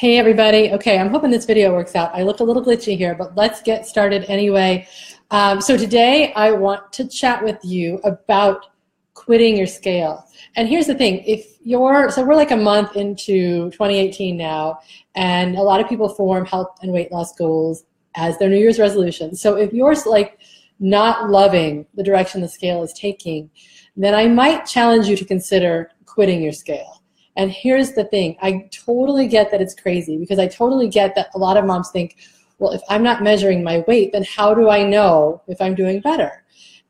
Hey everybody. Okay, I'm hoping this video works out. I look a little glitchy here, but let's get started anyway. So today I want to chat with you about quitting your scale. And here's the thing, so we're like a month into 2018 now, and a lot of people form health and weight loss goals as their New Year's resolution. So if you're like not loving the direction the scale is taking, then I might challenge you to consider quitting your scale. And here's the thing, I totally get that it's crazy, because I totally get that a lot of moms think, well, if I'm not measuring my weight, then how do I know if I'm doing better?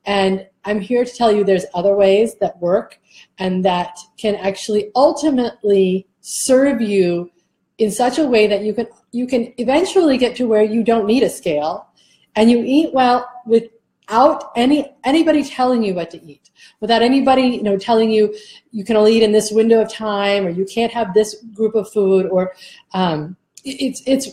And I'm here to tell you there's other ways that work and that can actually ultimately serve you in such a way that you can eventually get to where you don't need a scale and you eat well without anybody telling you what to eat, without anybody telling you you can only eat in this window of time, or you can't have this group of food, or it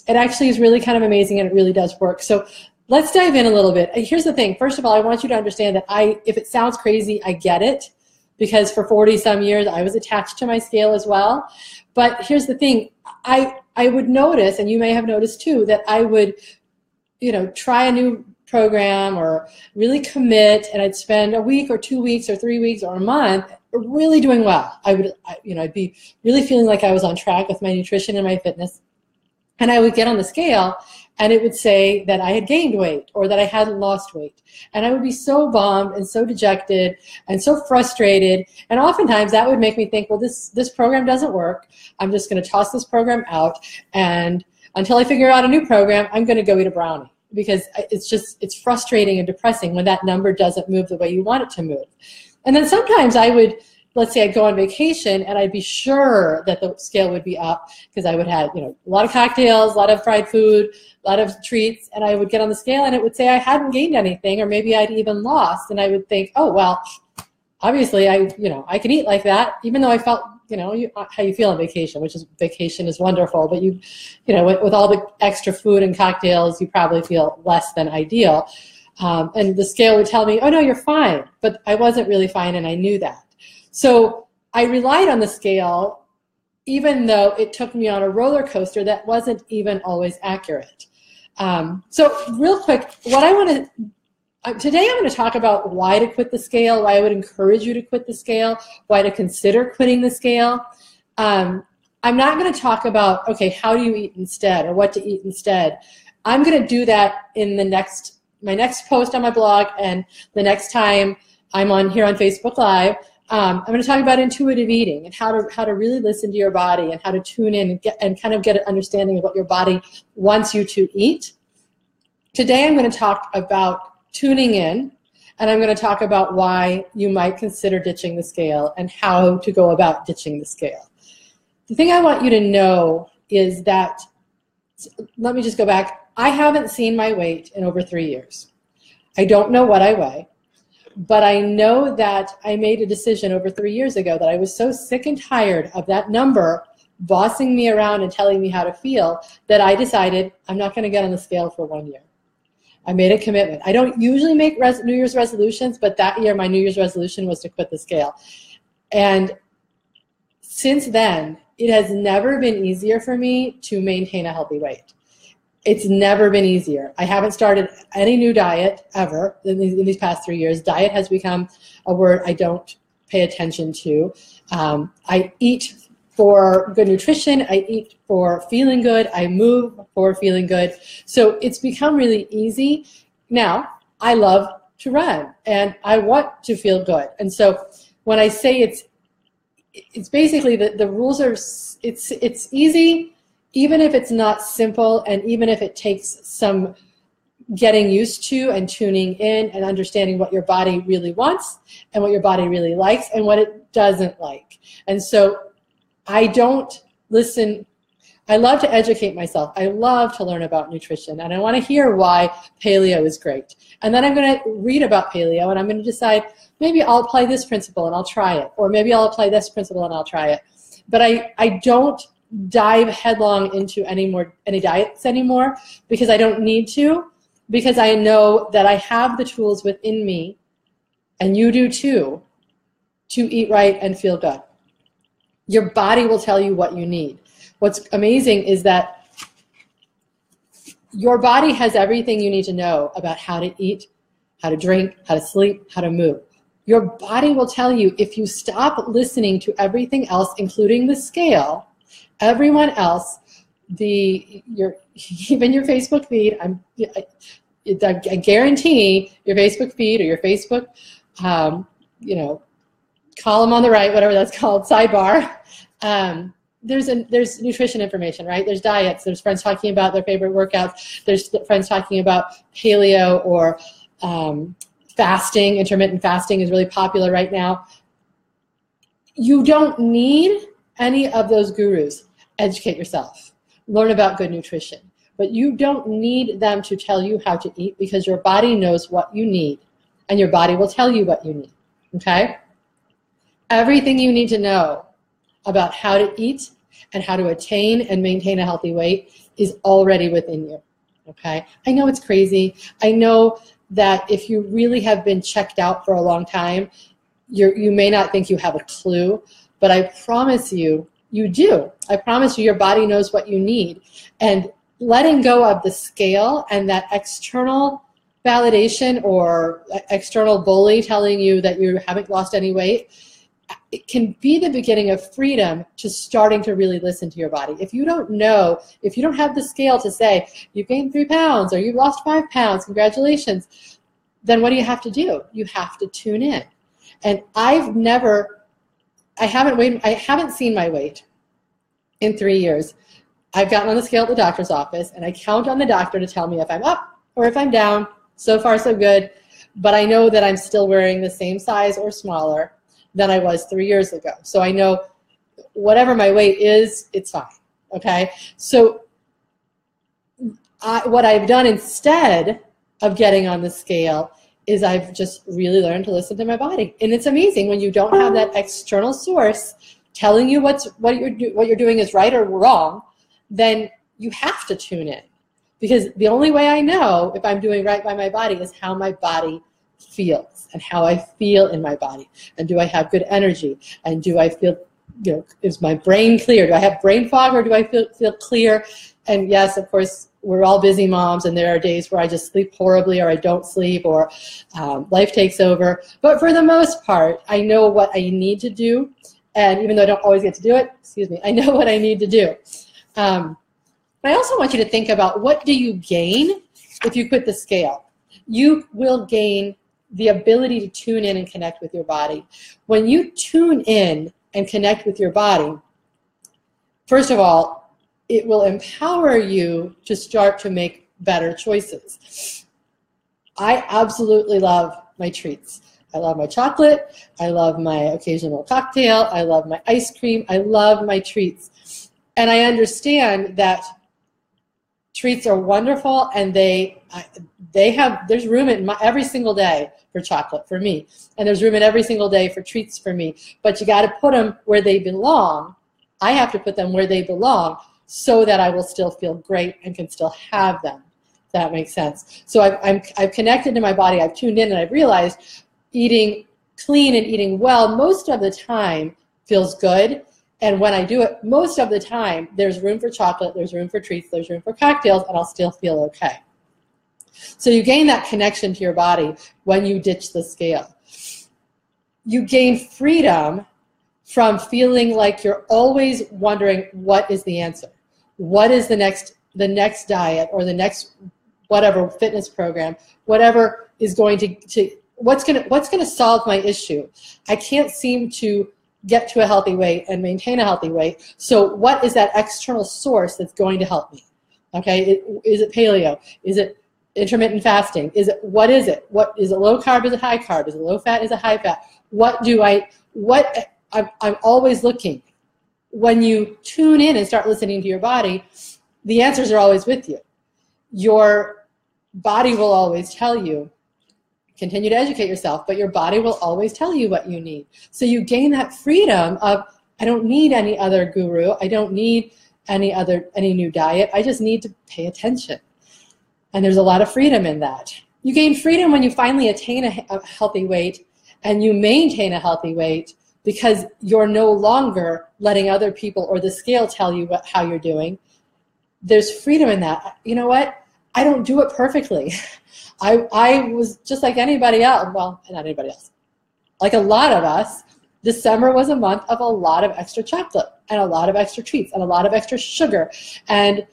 actually is really kind of amazing, and it really does work. So let's dive in a little bit. Here's the thing. First of all, I want you to understand that if it sounds crazy, I get it, because for 40 some years I was attached to my scale as well. But here's the thing. I would notice, and you may have noticed too, that I would try a new program or really commit, and I'd spend a week or 2 weeks or 3 weeks or a month really doing well. I'd be really feeling like I was on track with my nutrition and my fitness, and I would get on the scale and it would say that I had gained weight or that I hadn't lost weight, and I would be so bummed and so dejected and so frustrated, and oftentimes that would make me think, well, this program doesn't work. I'm just going to toss this program out, and until I figure out a new program, I'm going to go eat a brownie, because it's frustrating and depressing when that number doesn't move the way you want it to move. And then sometimes I would, let's say I'd go on vacation and I'd be sure that the scale would be up, because I would have a lot of cocktails, a lot of fried food, a lot of treats, and I would get on the scale and it would say I hadn't gained anything, or maybe I'd even lost, and I would think, oh, well, obviously I can eat like that, even though I felt how you feel on vacation, vacation is wonderful, but with all the extra food and cocktails, you probably feel less than ideal. And the scale would tell me, oh no, you're fine. But I wasn't really fine, and I knew that. So I relied on the scale, even though it took me on a roller coaster that wasn't even always accurate. So real quick, today I'm going to talk about why to quit the scale, why I would encourage you to quit the scale, why to consider quitting the scale. I'm not going to talk about, okay, how do you eat instead, or what to eat instead. I'm going to do that in my next post on my blog, and the next time I'm here on Facebook Live. I'm going to talk about intuitive eating and how to really listen to your body, and how to tune in and kind of get an understanding of what your body wants you to eat. Today I'm going to talk about tuning in, and I'm going to talk about why you might consider ditching the scale and how to go about ditching the scale. The thing I want you to know is that, let me just go back, I haven't seen my weight in over 3 years. I don't know what I weigh, but I know that I made a decision over 3 years ago that I was so sick and tired of that number bossing me around and telling me how to feel, that I decided I'm not going to get on the scale for 1 year. I made a commitment. I don't usually make New Year's resolutions, but that year my New Year's resolution was to quit the scale. And since then, it has never been easier for me to maintain a healthy weight. It's never been easier. I haven't started any new diet ever in these past 3 years. Diet has become a word I don't pay attention to. I eat for good nutrition, I eat for feeling good, I move for feeling good. So it's become really easy. Now, I love to run, and I want to feel good. And so when I say it's basically the rules are, it's easy, even if it's not simple, and even if it takes some getting used to and tuning in and understanding what your body really wants and what your body really likes and what it doesn't like. And so I don't listen. I love to educate myself. I love to learn about nutrition, and I want to hear why paleo is great. And then I'm going to read about paleo, and I'm going to decide, maybe I'll apply this principle and I'll try it, or maybe I'll apply this principle and I'll try it. But I don't dive headlong into any diets anymore, because I don't need to, because I know that I have the tools within me, and you do too, to eat right and feel good. Your body will tell you what you need. what's amazing is that your body has everything you need to know about how to eat, how to drink, how to sleep, how to move. Your body will tell you if you stop listening to everything else, including the scale, everyone else, even your Facebook feed. I guarantee your Facebook feed or your Facebook, column on the right, whatever that's called, sidebar. There's nutrition information, right? There's diets. There's friends talking about their favorite workouts. There's friends talking about paleo or fasting. Intermittent fasting is really popular right now. You don't need any of those gurus. Educate yourself. Learn about good nutrition. But you don't need them to tell you how to eat because your body knows what you need, and your body will tell you what you need, okay? Everything you need to know about how to eat and how to attain and maintain a healthy weight is already within you, okay? I know it's crazy. I know that if you really have been checked out for a long time, you may not think you have a clue, but I promise you, you do. I promise you your body knows what you need. And letting go of the scale and that external validation or external bully telling you that you haven't lost any weight, it can be the beginning of freedom to starting to really listen to your body. If you don't know, if you don't have the scale to say, you've gained 3 pounds or you've lost 5 pounds, congratulations, then what do you have to do? You have to tune in. And I haven't seen my weight in 3 years. I've gotten on the scale at the doctor's office, and I count on the doctor to tell me if I'm up or if I'm down. So far, so good. But I know that I'm still wearing the same size or smaller than I was 3 years ago. So I know whatever my weight is, it's fine, okay? So what I've done instead of getting on the scale is I've just really learned to listen to my body. And it's amazing when you don't have that external source telling you what you're doing is right or wrong, then you have to tune in. Because the only way I know if I'm doing right by my body is how my body feels and how I feel in my body. And do I have good energy? And do I feel, is my brain clear? Do I have brain fog or do I feel clear? And yes, of course, we're all busy moms, and there are days where I just sleep horribly or I don't sleep or life takes over. But for the most part, I know what I need to do. And even though I don't always get to do it, I know what I need to do. But I also want you to think about, what do you gain if you quit the scale? You will gain the ability to tune in and connect with your body. When you tune in and connect with your body, first of all, it will empower you to start to make better choices. I absolutely love my treats. I love my chocolate. I love my occasional cocktail. I love my ice cream. I love my treats. And I understand that treats are wonderful, and there's room in every single day for chocolate for me, and there's room in every single day for treats for me. But you got to put them where they belong. I have to put them where they belong so that I will still feel great and can still have them. If that makes sense. So I've connected to my body. I've tuned in, and I've realized eating clean and eating well most of the time feels good. And when I do it, most of the time, there's room for chocolate, there's room for treats, there's room for cocktails, and I'll still feel okay. So you gain that connection to your body when you ditch the scale. You gain freedom from feeling like you're always wondering, what is the answer? What is the next diet or the next whatever fitness program, whatever is going to what's going to solve my issue? I can't seem to get to a healthy weight and maintain a healthy weight. So what is that external source that's going to help me? Okay, is it paleo? Is it intermittent fasting? What is it? What is it? Low carb? Is it high carb? Is it low fat? Is it high fat? I'm always looking. When you tune in and start listening to your body, the answers are always with you. Your body will always tell you. Continue to educate yourself, but your body will always tell you what you need. So you gain that freedom of, I don't need any other guru. I don't need any new diet. I just need to pay attention. And there's a lot of freedom in that. You gain freedom when you finally attain a healthy weight and you maintain a healthy weight because you're no longer letting other people or the scale tell you how you're doing. There's freedom in that. You know what? I don't do it perfectly. I was just like anybody else. Well, not anybody else. Like a lot of us, December was a month of a lot of extra chocolate and a lot of extra treats and a lot of extra sugar and,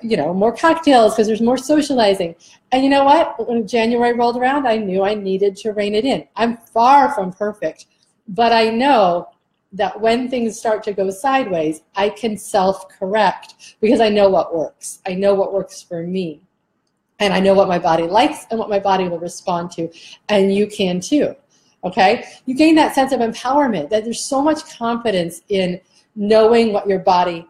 you know, more cocktails because there's more socializing. And you know what? When January rolled around, I knew I needed to rein it in. I'm far from perfect, but I know that when things start to go sideways, I can self-correct because I know what works. I know what works for me. And I know what my body likes and what my body will respond to. And you can too, okay? You gain that sense of empowerment, that there's so much confidence in knowing what your body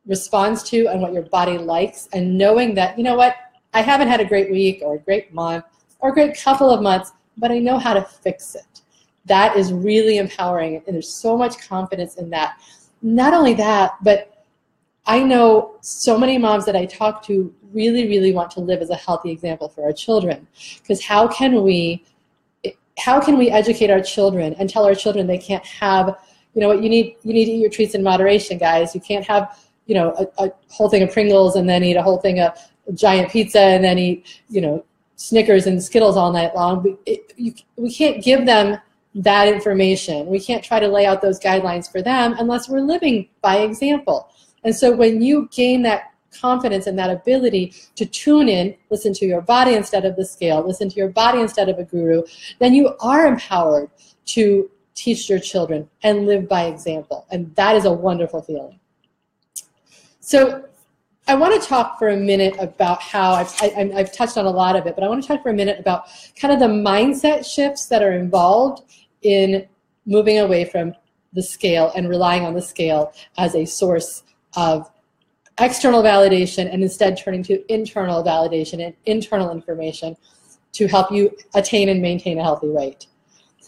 responds to and what your body likes, and knowing that, you know what, I haven't had a great week or a great month or a great couple of months, but I know how to fix it. That is really empowering, and there's so much confidence in that. Not only that, but I know so many moms that I talk to really, really want to live as a healthy example for our children. Because how can we educate our children and tell our children they can't have, you know what, you need to eat your treats in moderation, guys. You can't have, you know, a whole thing of Pringles and then eat a whole thing of giant pizza and then eat, you know, Snickers and Skittles all night long. We can't give them that information. We can't try to lay out those guidelines for them unless we're living by example. And so when you gain that confidence and that ability to tune in, listen to your body instead of the scale, listen to your body instead of a guru, then you are empowered to teach your children and live by example. And that is a wonderful feeling. So I want to talk for a minute about how, I've touched on a lot of it, but I want to talk for a minute about kind of the mindset shifts that are involved in moving away from the scale and relying on the scale as a source of external validation and instead turning to internal validation and internal information to help you attain and maintain a healthy weight.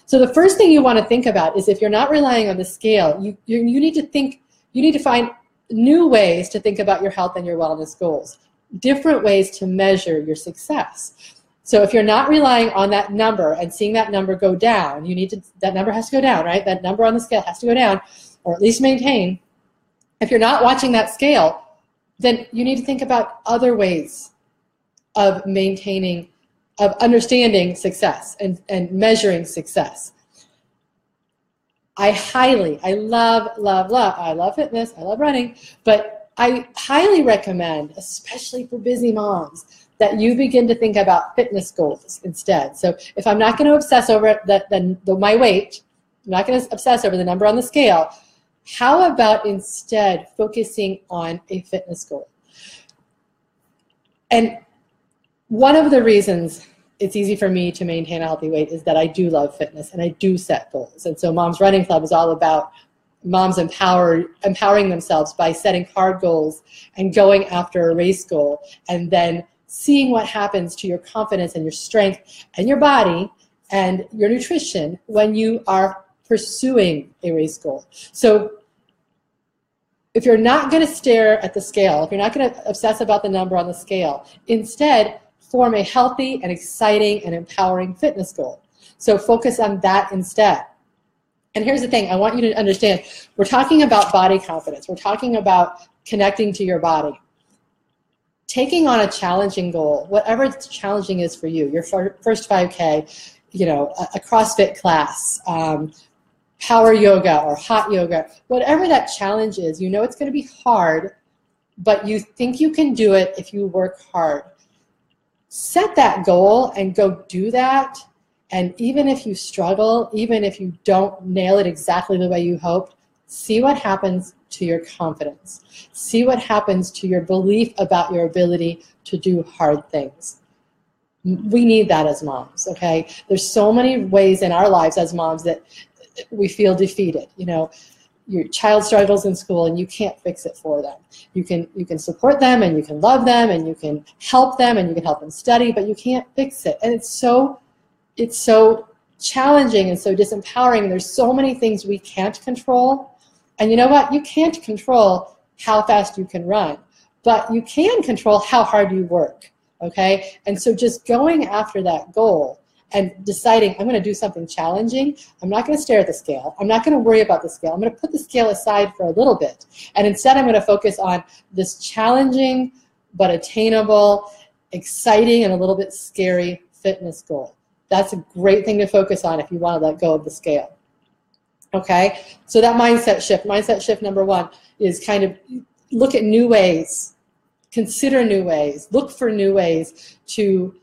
So the first thing you want to think about is if you're not relying on the scale, you need to find new ways to think about your health and your wellness goals, different ways to measure your success. So if you're not relying on that number and seeing that number go down, that number has to go down, right? That number on the scale has to go down, or at least maintain. If you're not watching that scale, then you need to think about other ways of maintaining, of understanding success and measuring success. I love fitness, I love running, but I highly recommend, especially for busy moms, that you begin to think about fitness goals instead. So if I'm not going to obsess over my weight, I'm not going to obsess over the number on the scale, how about instead focusing on a fitness goal? And one of the reasons it's easy for me to maintain a healthy weight is that I do love fitness and I do set goals. And so Moms Running Club is all about moms empowering themselves by setting hard goals and going after a race goal and then seeing what happens to your confidence and your strength and your body and your nutrition when you are pursuing a race goal. So if you're not going to stare at the scale, if you're not going to obsess about the number on the scale, instead form a healthy and exciting and empowering fitness goal. So focus on that instead. And here's the thing, I want you to understand, we're talking about body confidence. We're talking about connecting to your body. Taking on a challenging goal, whatever challenging is for you, your first 5K, you know, a CrossFit class, power yoga or hot yoga, whatever that challenge is, you know it's going to be hard, but you think you can do it if you work hard. Set that goal and go do that. And even if you struggle, even if you don't nail it exactly the way you hoped, see what happens to your confidence. See what happens to your belief about your ability to do hard things. We need that as moms, okay? There's so many ways in our lives as moms that we feel defeated. You know, your child struggles in school and you can't fix it for them. You can support them and you can love them and you can help them and you can help them study, but you can't fix it. And it's so challenging and so disempowering. There's so many things we can't control. And you know what? You can't control how fast you can run, but you can control how hard you work, okay? And so just going after that goal and deciding I'm going to do something challenging. I'm not going to stare at the scale. I'm not going to worry about the scale. I'm going to put the scale aside for a little bit. And instead I'm going to focus on this challenging but attainable, exciting, and a little bit scary fitness goal. That's a great thing to focus on if you want to let go of the scale. Okay? So that mindset shift number one is kind of look at new ways, consider new ways, look for new ways to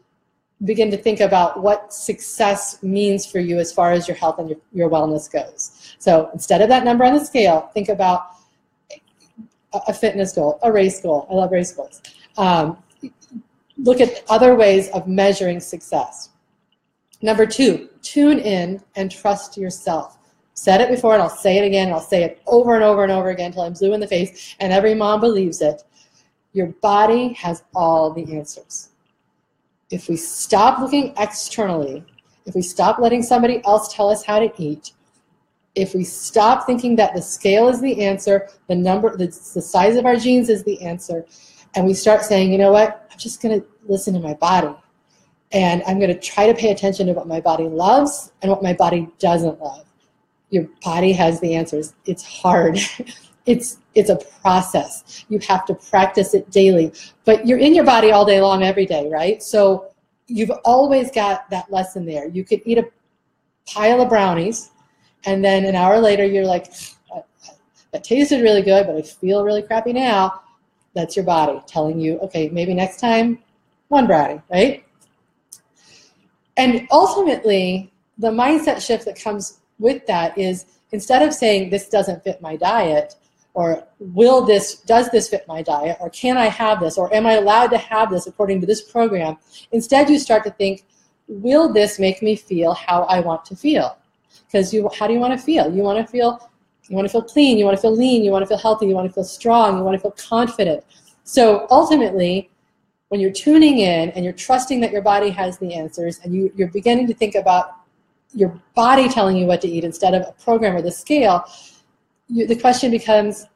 begin to think about what success means for you as far as your health and your wellness goes. So instead of that number on the scale, think about a fitness goal, a race goal. I love race goals. Look at other ways of measuring success. Number two, tune in and trust yourself. Said it before and I'll say it again, and I'll say it over and over and over again until I'm blue in the face and every mom believes it. Your body has all the answers. If we stop looking externally, if we stop letting somebody else tell us how to eat, if we stop thinking that the scale is the answer, the size of our genes is the answer, and we start saying, you know what, I'm just going to listen to my body, and I'm going to try to pay attention to what my body loves and what my body doesn't love. Your body has the answers. It's hard. It's a process. You have to practice it daily. But you're in your body all day long, every day, right? So you've always got that lesson there. You could eat a pile of brownies, and then an hour later you're like, that tasted really good, but I feel really crappy now. That's your body telling you, okay, maybe next time, one brownie, right? And ultimately, the mindset shift that comes with that is instead of saying this doesn't fit my diet, or does this fit my diet, or can I have this, or am I allowed to have this according to this program, instead you start to think, will this make me feel how I want to feel? Because how do you want to feel? You want to feel clean, you want to feel lean, you want to feel healthy, you want to feel strong, you want to feel confident. So ultimately, when you're tuning in and you're trusting that your body has the answers, and you're beginning to think about your body telling you what to eat instead of a program or the scale, the question becomes,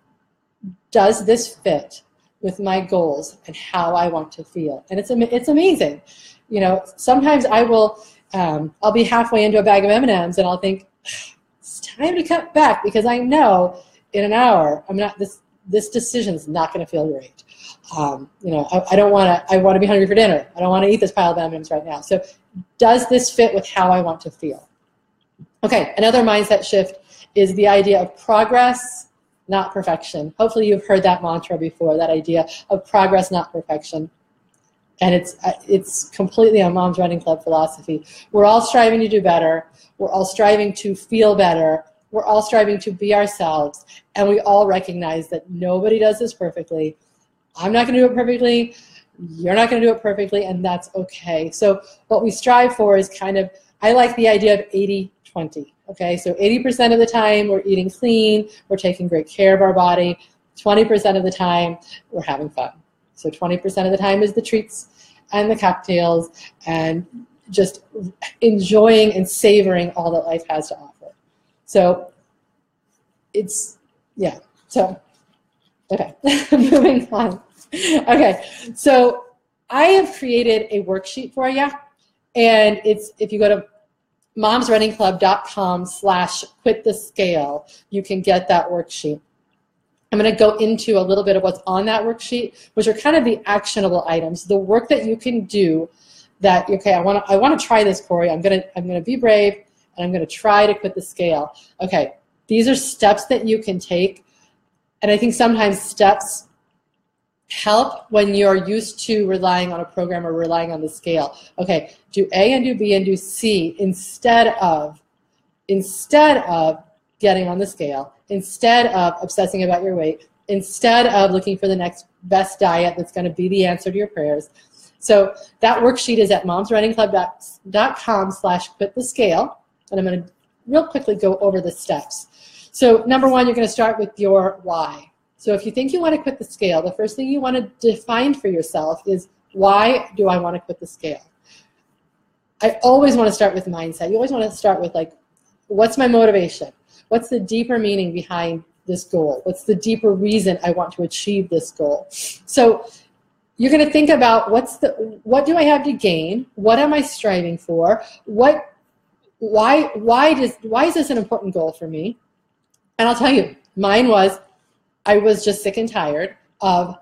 does this fit with my goals and how I want to feel? And it's amazing. You know, sometimes I'll be halfway into a bag of M&Ms and I'll think, it's time to cut back because I know in an hour this decision's not going to feel great. You know, I want to be hungry for dinner. I don't want to eat this pile of M&Ms right now. So does this fit with how I want to feel? Okay, another mindset shift is the idea of progress, not perfection. Hopefully you've heard that mantra before, that idea of progress, not perfection. And it's completely a Moms Running Club philosophy. We're all striving to do better. We're all striving to feel better. We're all striving to be ourselves. And we all recognize that nobody does this perfectly. I'm not going to do it perfectly. You're not going to do it perfectly, and that's okay. So what we strive for is I like the idea of 80-20. Okay, so 80% of the time we're eating clean, we're taking great care of our body. 20% of the time we're having fun. So 20% of the time is the treats and the cocktails and just enjoying and savoring all that life has to offer. So okay, moving on. Okay, so I have created a worksheet for you, and if you go to momsrunningclub.com/quitthescale, you can get that worksheet. I'm going to go into a little bit of what's on that worksheet, which are kind of the actionable items, the work that you can do that, okay, I want to try this, Corey. I'm going to be brave, and I'm going to try to quit the scale. Okay, these are steps that you can take, and I think sometimes steps help when you're used to relying on a program or relying on the scale. Okay, do A and do B and do C instead of getting on the scale, instead of obsessing about your weight, instead of looking for the next best diet that's going to be the answer to your prayers. So that worksheet is at momsrunningclub.com/quitthescale, and I'm going to real quickly go over the steps. So number one, you're going to start with your why. So if you think you want to quit the scale, the first thing you want to define for yourself is, why do I want to quit the scale? I always want to start with mindset. You always want to start with, like, what's my motivation? What's the deeper meaning behind this goal? What's the deeper reason I want to achieve this goal? So you're going to think about what do I have to gain? What am I striving for? Why is this an important goal for me? And I'll tell you, mine was, I was just sick and tired of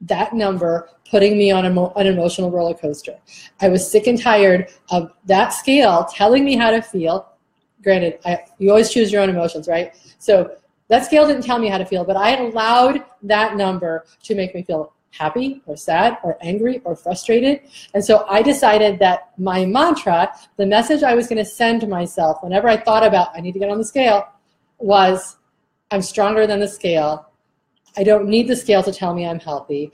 that number putting me on an emotional roller coaster. I was sick and tired of that scale telling me how to feel. Granted, you always choose your own emotions, right? So that scale didn't tell me how to feel, but I had allowed that number to make me feel happy or sad or angry or frustrated. And so I decided that my mantra, the message I was going to send to myself whenever I thought about I need to get on the scale, was I'm stronger than the scale. I don't need the scale to tell me I'm healthy.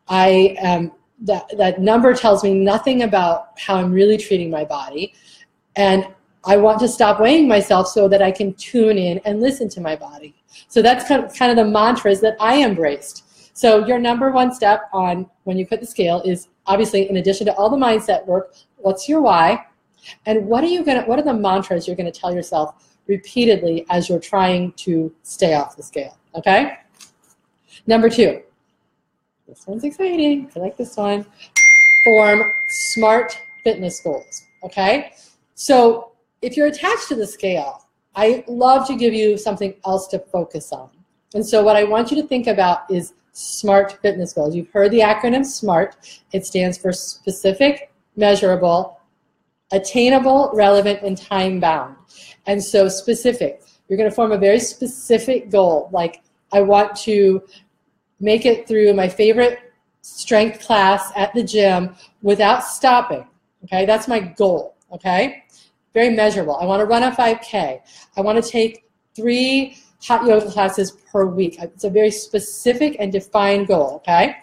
That number tells me nothing about how I'm really treating my body. And I want to stop weighing myself so that I can tune in and listen to my body. So that's kind of the mantras that I embraced. So your number one step on when you quit the scale is, obviously, in addition to all the mindset work, what's your why? And what are the mantras you're going to tell yourself repeatedly as you're trying to stay off the scale, okay? Number two, this one's exciting, I like this one. Form SMART fitness goals, okay? So if you're attached to the scale, I love to give you something else to focus on. And so what I want you to think about is SMART fitness goals. You've heard the acronym SMART. It stands for specific, measurable, attainable, relevant, and time-bound. And so specific, you're going to form a very specific goal, like I want to make it through my favorite strength class at the gym without stopping, okay? That's my goal, okay? Very measurable. I want to run a 5K. I want to take 3 hot yoga classes per week. It's a very specific and defined goal, okay?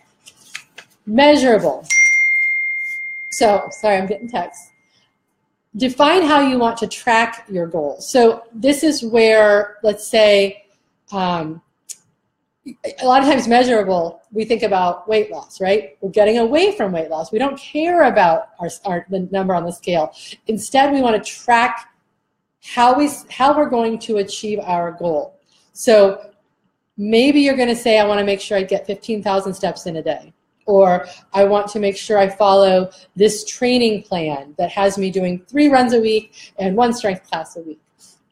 Measurable. So, sorry, I'm getting texts. Define how you want to track your goals. So this is where, let's say, a lot of times measurable, we think about weight loss, right? We're getting away from weight loss. We don't care about the number on the scale. Instead, we want to track how we're going to achieve our goal. So maybe you're going to say, I want to make sure I get 15,000 steps in a day. Or I want to make sure I follow this training plan that has me doing 3 runs a week and 1 strength class a week.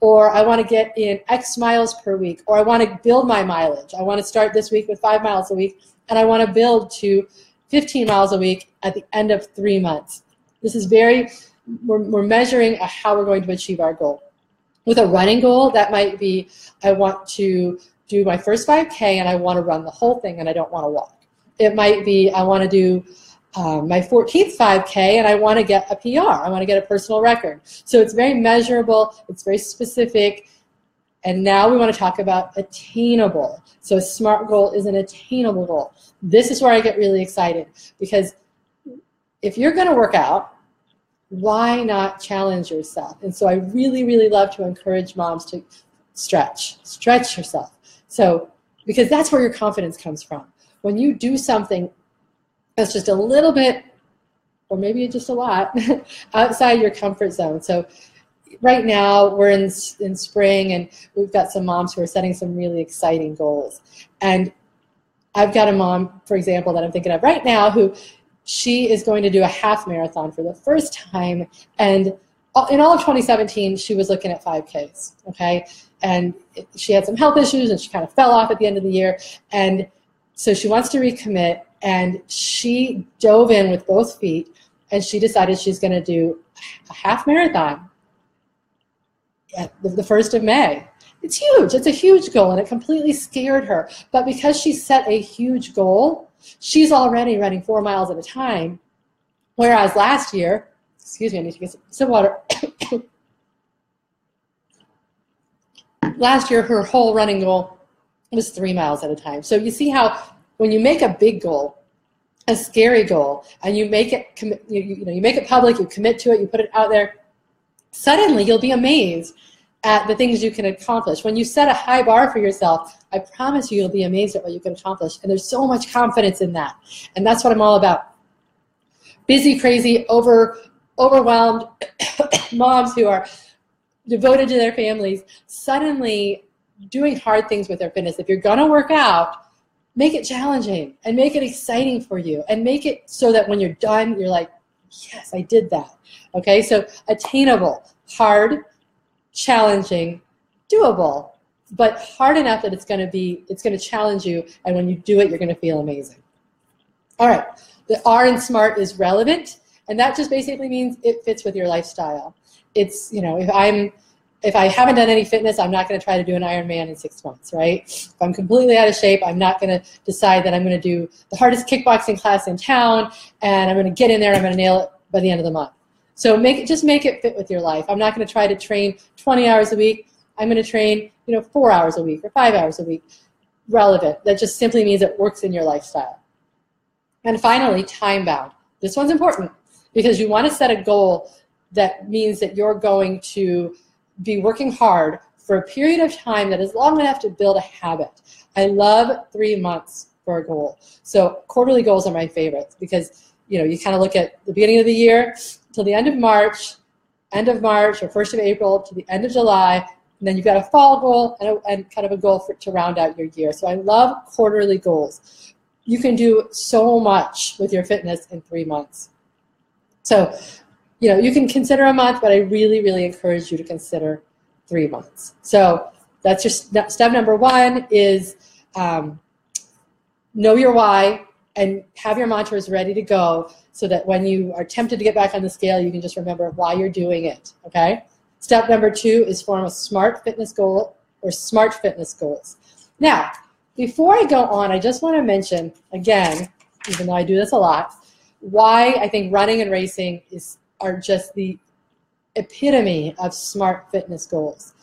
Or I want to get in X miles per week. Or I want to build my mileage. I want to start this week with 5 miles a week, and I want to build to 15 miles a week at the end of 3 months. This is we're measuring how we're going to achieve our goal. With a running goal, that might be, I want to do my first 5K and I want to run the whole thing and I don't want to walk. It might be, I want to do my 14th 5K and I want to get a PR. I want to get a personal record. So it's very measurable, it's very specific, and now we want to talk about attainable. So a SMART goal is an attainable goal. This is where I get really excited, because if you're going to work out, why not challenge yourself? And so I really, really love to encourage moms to stretch yourself. So, because that's where your confidence comes from. When you do something that's just a little bit, or maybe just a lot, outside your comfort zone. So right now we're in spring, and we've got some moms who are setting some really exciting goals. And I've got a mom, for example, that I'm thinking of right now who she is going to do a half marathon for the first time. And in all of 2017, she was looking at 5Ks, okay? And she had some health issues, and she kind of fell off at the end of the year. And so she wants to recommit, and she dove in with both feet, and she decided she's going to do a half marathon at the 1st of May. It's huge. It's a huge goal, and it completely scared her. But because she set a huge goal, she's already running 4 miles at a time, whereas last year, excuse me, I need to get some water. Last year, her whole running goal was 3 miles at a time. So you see how when you make a big goal, a scary goal, and you make it, you make it public, you commit to it, you put it out there, suddenly you'll be amazed at the things you can accomplish. When you set a high bar for yourself, I promise you'll be amazed at what you can accomplish. And there's so much confidence in that. And that's what I'm all about. Busy, crazy, overwhelmed moms who are devoted to their families, suddenly doing hard things with their fitness. If you're going to work out, make it challenging and make it exciting for you, and make it so that when you're done, you're like, yes, I did that. Okay, so attainable, hard, challenging, doable, but hard enough that it's going to challenge you, and when you do it, you're going to feel amazing. All right, the R in SMART is relevant, and that just basically means it fits with your lifestyle. It's, you know, if I haven't done any fitness, I'm not going to try to do an Ironman in 6 months, right? If I'm completely out of shape, I'm not going to decide that I'm going to do the hardest kickboxing class in town, and I'm going to get in there and I'm going to nail it by the end of the month. So just make it fit with your life. I'm not going to try to train 20 hours a week. I'm going to train, 4 hours a week or 5 hours a week. Relevant. That just simply means it works in your lifestyle. And finally, time-bound. This one's important because you want to set a goal that means that you're going to be working hard for a period of time that is long enough to build a habit. I love 3 months for a goal. So quarterly goals are my favorites because, you kind of look at the beginning of the year till the end of March or 1st of April to the end of July, and then you've got a fall goal and kind of a goal to round out your year. So I love quarterly goals. You can do so much with your fitness in 3 months. So, you can consider a month, but I really, really encourage you to consider 3 months. So that's your step number 1 is know your why and have your mantras ready to go so that when you are tempted to get back on the scale, you can just remember why you're doing it, okay? Step number 2 is form a SMART fitness goal or SMART fitness goals. Now, before I go on, I just want to mention, again, even though I do this a lot, why I think running and racing are just the epitome of SMART fitness goals.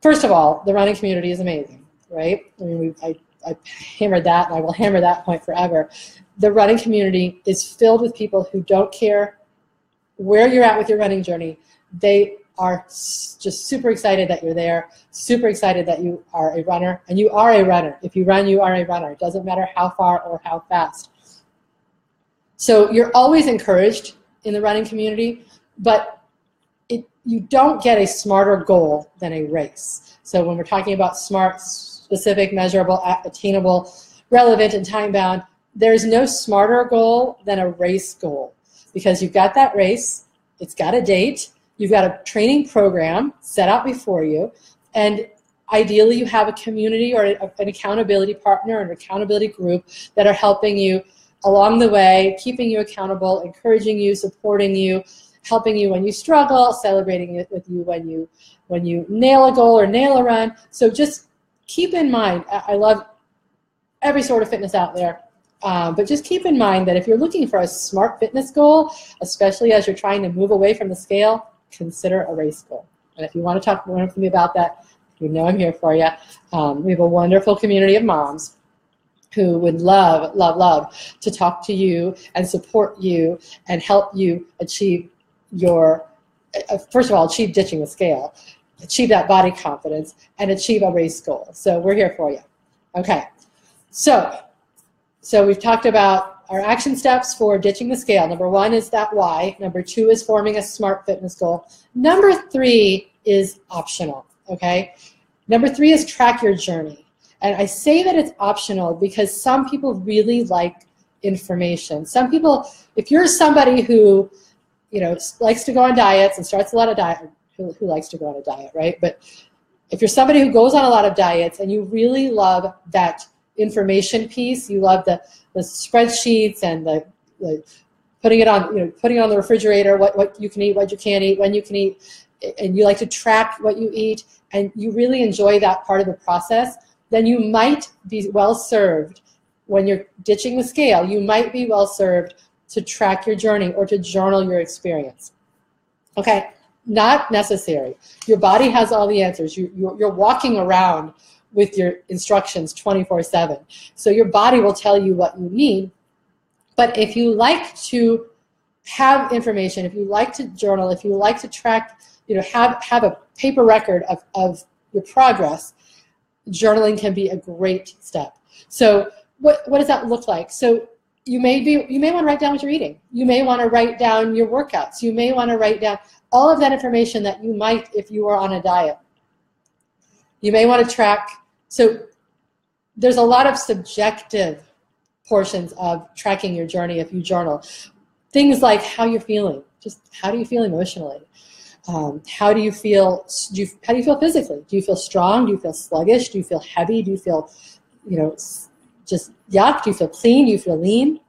First of all, the running community is amazing, right? I mean, I hammered that, and I will hammer that point forever. The running community is filled with people who don't care where you're at with your running journey. They are just super excited that you're there, super excited that you are a runner, and you are a runner. If you run, you are a runner. It doesn't matter how far or how fast. So you're always encouraged in the running community, but you don't get a smarter goal than a race. So when we're talking about SMART, specific, measurable, attainable, relevant, and time-bound, there's no smarter goal than a race goal because you've got that race, it's got a date, you've got a training program set out before you, and ideally you have a community or an accountability partner or an accountability group that are helping you along the way, keeping you accountable, encouraging you, supporting you, helping you when you struggle, celebrating it with you when you nail a goal or nail a run. So just keep in mind, I love every sort of fitness out there, but just keep in mind that if you're looking for a SMART fitness goal, especially as you're trying to move away from the scale, consider a race goal. And if you want to talk more with me about that, I'm here for you. We have a wonderful community of moms who would love, love, love to talk to you and support you and help you achieve your, first of all, achieve ditching the scale, achieve that body confidence, and achieve a race goal. So we're here for you. Okay, so we've talked about our action steps for ditching the scale. Number 1 is that why. Number 2 is forming a SMART fitness goal. Number 3 is optional, okay? Number 3 is track your journey. And I say that it's optional because some people really like information. Some people, if you're somebody who, likes to go on diets and starts a lot of diet, who likes to go on a diet, right? But if you're somebody who goes on a lot of diets and you really love that information piece, you love the spreadsheets and the putting it on, putting it on the refrigerator, what you can eat, what you can't eat, when you can eat, and you like to track what you eat, and you really enjoy that part of the process, then you might be well served when you're ditching the scale. You might be well served to track your journey or to journal your experience. Okay, not necessary. Your body has all the answers. You're walking around with your instructions 24/7. So your body will tell you what you need. But if you like to have information, if you like to journal, if you like to track, have a paper record of your progress, journaling can be a great step. So what does that look like? So you may want to write down what you're eating. You may want to write down your workouts. You may want to write down all of that information that you might if you were on a diet. You may want to track. So there's a lot of subjective portions of tracking your journey if you journal. Things like how you're feeling, just how do you feel emotionally? How do you feel physically? Do you feel strong? Do you feel sluggish? Do you feel heavy? Do you feel, just yuck? Do you feel clean? Do you feel lean?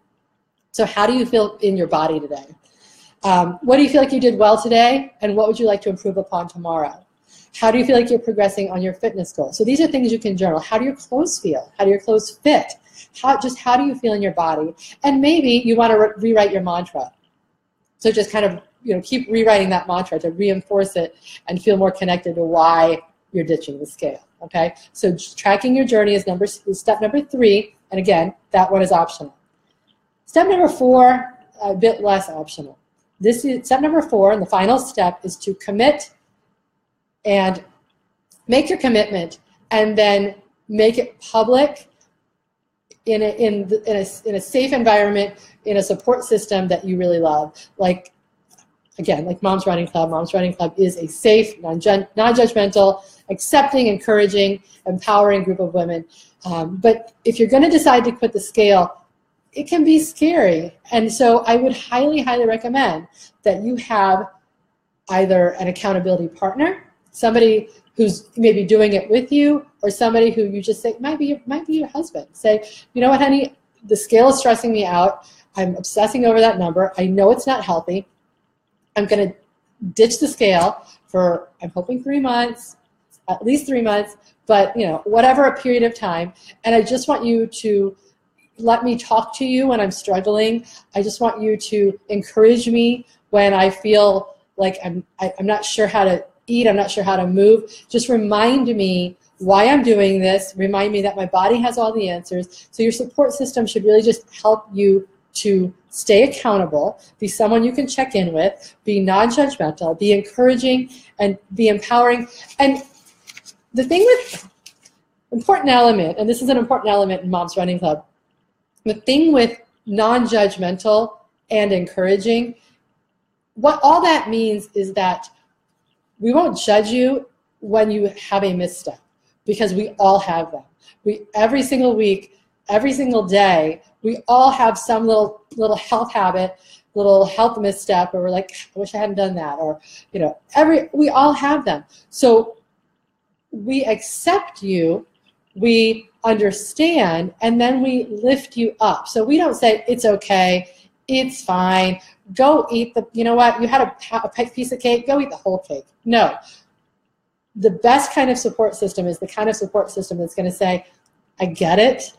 So how do you feel in your body today? What do you feel like you did well today? And what would you like to improve upon tomorrow? How do you feel like you're progressing on your fitness goal? So these are things you can journal. How do your clothes feel? How do your clothes fit? How do you feel in your body? And maybe you want to rewrite your mantra. So just kind of keep rewriting that mantra to reinforce it and feel more connected to why you're ditching the scale. Okay, so tracking your journey is step number 3, and again, that one is optional. Step number 4, a bit less optional. This is step number 4, and the final step is to commit and make your commitment, and then make it public in a safe environment, in a support system that you really love. Like Moms Running Club. Moms Running Club is a safe, non-judgmental, accepting, encouraging, empowering group of women. But if you're going to decide to quit the scale, it can be scary. And so I would highly, highly recommend that you have either an accountability partner, somebody who's maybe doing it with you, or somebody who you just say, might be your husband. Say, you know what, honey, the scale is stressing me out. I'm obsessing over that number. I know it's not healthy. I'm going to ditch the scale for, I'm hoping 3 months, at least 3 months, but whatever a period of time. And I just want you to let me talk to you when I'm struggling. I just want you to encourage me when I feel like I'm not sure how to eat, I'm not sure how to move. Just remind me why I'm doing this. Remind me that my body has all the answers. So your support system should really just help you to stay accountable, be someone you can check in with, be non-judgmental, be encouraging, and be empowering. And the thing with important element, and this is an important element in Moms Running Club, the thing with non-judgmental and encouraging, what all that means is that we won't judge you when you have a misstep, because we all have them. Every single week, every single day, we all have some little health habit, little health misstep, or we're like, I wish I hadn't done that, or we all have them. So we accept you, we understand, and then we lift you up. So we don't say it's okay, it's fine, go eat you know what, you had a piece of cake, go eat the whole cake. No. The best kind of support system is the kind of support system that's going to say, I get it,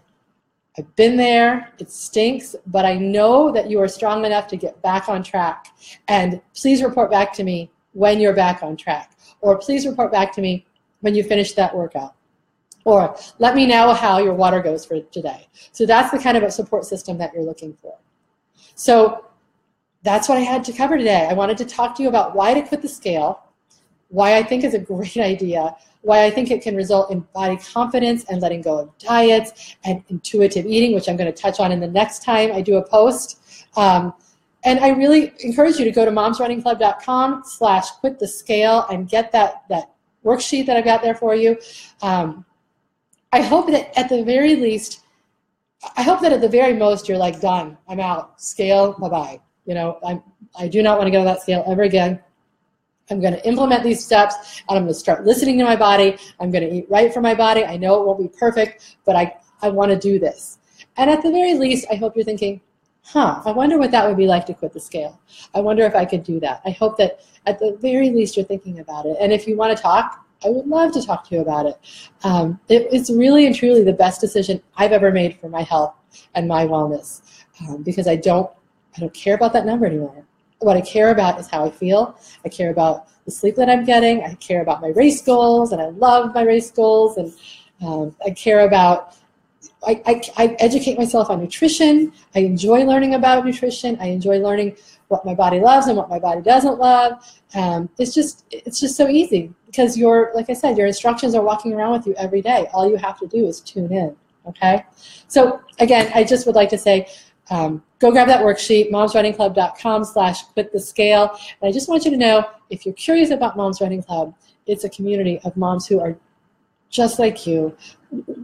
I've been there, it stinks, but I know that you are strong enough to get back on track. And please report back to me when you're back on track. Or please report back to me when you finish that workout. Or let me know how your water goes for today. So that's the kind of a support system that you're looking for. So that's what I had to cover today. I wanted to talk to you about why to quit the scale, why I think it's a great idea, why I think it can result in body confidence and letting go of diets and intuitive eating, which I'm going to touch on in the next time I do a post. And I really encourage you to go to momsrunningclub.com/quitthescale and get that worksheet that I've got there for you. I hope that at the very least, at the very most, you're like, done, I'm out, scale, bye-bye. I do not want to go to that scale ever again. I'm going to implement these steps, and I'm going to start listening to my body. I'm going to eat right for my body. I know it won't be perfect, but I want to do this. And at the very least, I hope you're thinking, I wonder what that would be like to quit the scale. I wonder if I could do that. I hope that at the very least you're thinking about it. And if you want to talk, I would love to talk to you about it. It's really and truly the best decision I've ever made for my health and my wellness, because I don't care about that number anymore. What I care about is how I feel. I care about the sleep that I'm getting. I care about my race goals, and I love my race goals. And I care about, I educate myself on nutrition. I enjoy learning about nutrition. I enjoy learning what my body loves and what my body doesn't love. It's just so easy, because like I said, your instructions are walking around with you every day. All you have to do is tune in, okay? So again, I just would like to say, go grab that worksheet, momsrunningclub.com/quitthescale. And I just want you to know, if you're curious about Moms Running Club, it's a community of moms who are just like you.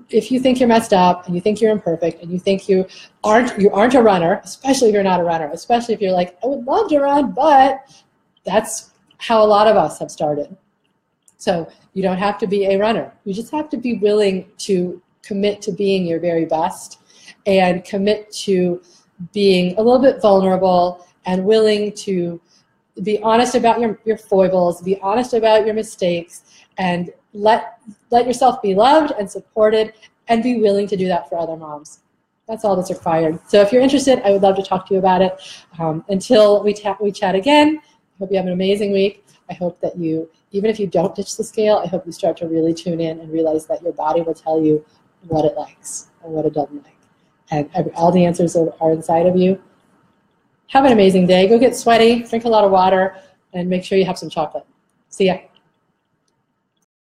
If you think you're messed up and you think you're imperfect and you think you aren't a runner, especially if you're not a runner, especially if you're like, I would love to run, but that's how a lot of us have started. So you don't have to be a runner. You just have to be willing to commit to being your very best and commit to being a little bit vulnerable and willing to be honest about your foibles, be honest about your mistakes, and let yourself be loved and supported, and be willing to do that for other moms. That's all that's required. So if you're interested, I would love to talk to you about it. Until we chat again, I hope you have an amazing week. I hope that you, even if you don't ditch the scale, I hope you start to really tune in and realize that your body will tell you what it likes and what it doesn't like. And all the answers are inside of you. Have an amazing day. Go get sweaty, drink a lot of water, and make sure you have some chocolate. See ya.